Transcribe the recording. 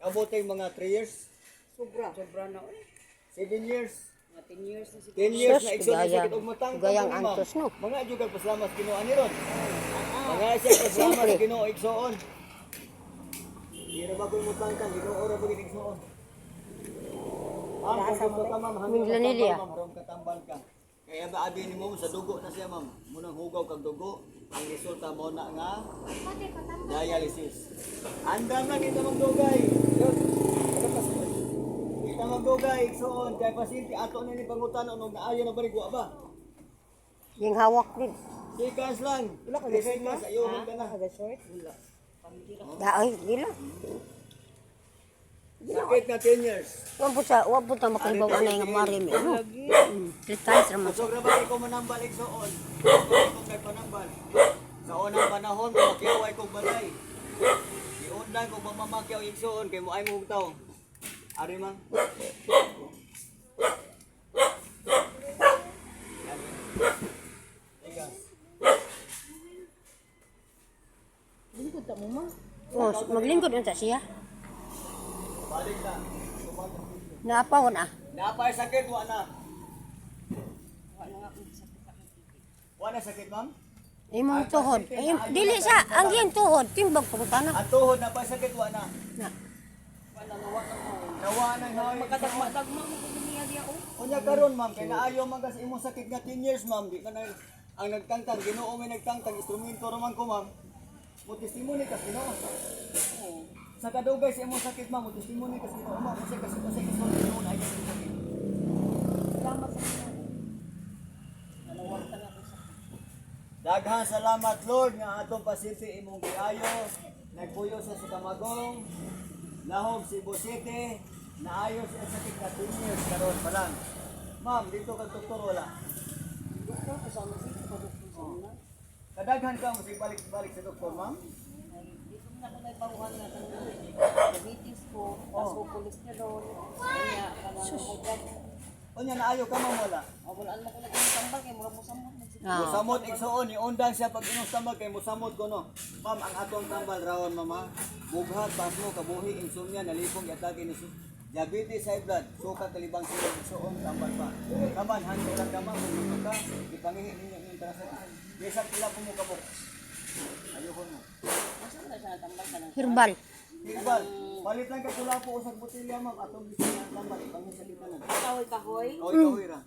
Abotay mga 3 years, Sobra na. 7 years. Mga 10 years na 10 years na Sus, igsoon gaya- sakit og matang. gayang antos, no? Mga jugag pasalamat Ginoo ani ron. Mga siya pasalamat Siyempre. Ginoo igsoon. Dira ba ko mutang kan Ginoo ora ba igsoon. Ang gusto ka ma'am, hanggang Milanilia. katambal, ma'am, harong katambal ka. Kaya ba abi ni mo sa dugo na siya ma'am, munang hugaw kag dugo, ang resulta mo na nga dialysis. Andam na kita magdugay. Yun. Kita magdugay igsoon kay pasyente ato na ni pangutan og naayo na barigwa ba? Yung hawak din. Seconds lang. Wala ka seconds ayo ka na. Short? Wala. Ay, gila. Sakit na 10 years. Wag po ta makalibaw anay nga marim. Ano? 3 times raman. Kusog ra ba ko manambal igsoon? Kung kay panambal. Sa unang panahon makiaway kog balay. Iundan ko mamamakyaw igsoon kay moay mo taw. Ari man. Lingkod ta mo, ma. Oh, maglingkod unta siya. Balik na. Naapaw na. Napay sakit wa na. Wala nga akong sakit. Wa na sakit ma'am? Imong tuhod. Ay, dili sa ang iyang tuhod timbag pangutana. Ang tuhod na pa sakit wa na. Na. Wala nga wala mo. Nawa na hoy. Makadagma-dagma mo kung niya di ako. Unya karon ma'am kay naayo man kasi imong sakit nga 10 years ma'am di ka na ang nagtangtang Ginoo may nagtangtang instrumento ra man ko ma'am. Mo testimony ka Ginoo. Sa kadugay sa imong sakit ma'am mo testimony ka Ginoo ma'am kasi Ginoo na ay sakit. Salamat sa mga. Nalawag ta nga ako sa. Daghang salamat Lord nga atong pasyente imong giayo. Nagpuyo sa Sikamagong. Lahog Cebu City. Naayo sa sakit nga 10 years karon pa lang. Ma'am, dito kag doktor wala. Doktor, kasama si doktor sa una. Kadaghan ka mo balik sa doktor ma'am. Ay, dito na ako naibaruhan na ng diabetes ko, taso cholesterol, kanya, high blood. Unya naayo ka ma'am wala. Walaan mo ko na kung tambal, kaya mura mo sa mo. Ah. Musamot igsoon ni undan siya pag inyong tambal kay musamot ko no. Ma'am, ang atong tambal rawon mama. Bughat, pasmo, kabuhi, insomnia, nalipong yatagi ni diabetes, high blood, sukat, talibang sila igsoon tambal pa. Kaman hanto lang ka ma'am kung gusto ka ipangihi ninyo inyong trasan. Bisag pila po mo kabuk. Ayoko mo. Saan na siya natambal ka ng Herbal. Iqbal, palit lang ka tula po usag botilya ma'am atong bisag ang tambal ipangihi sa kita na. kahoy-kahoy? Oy, ra.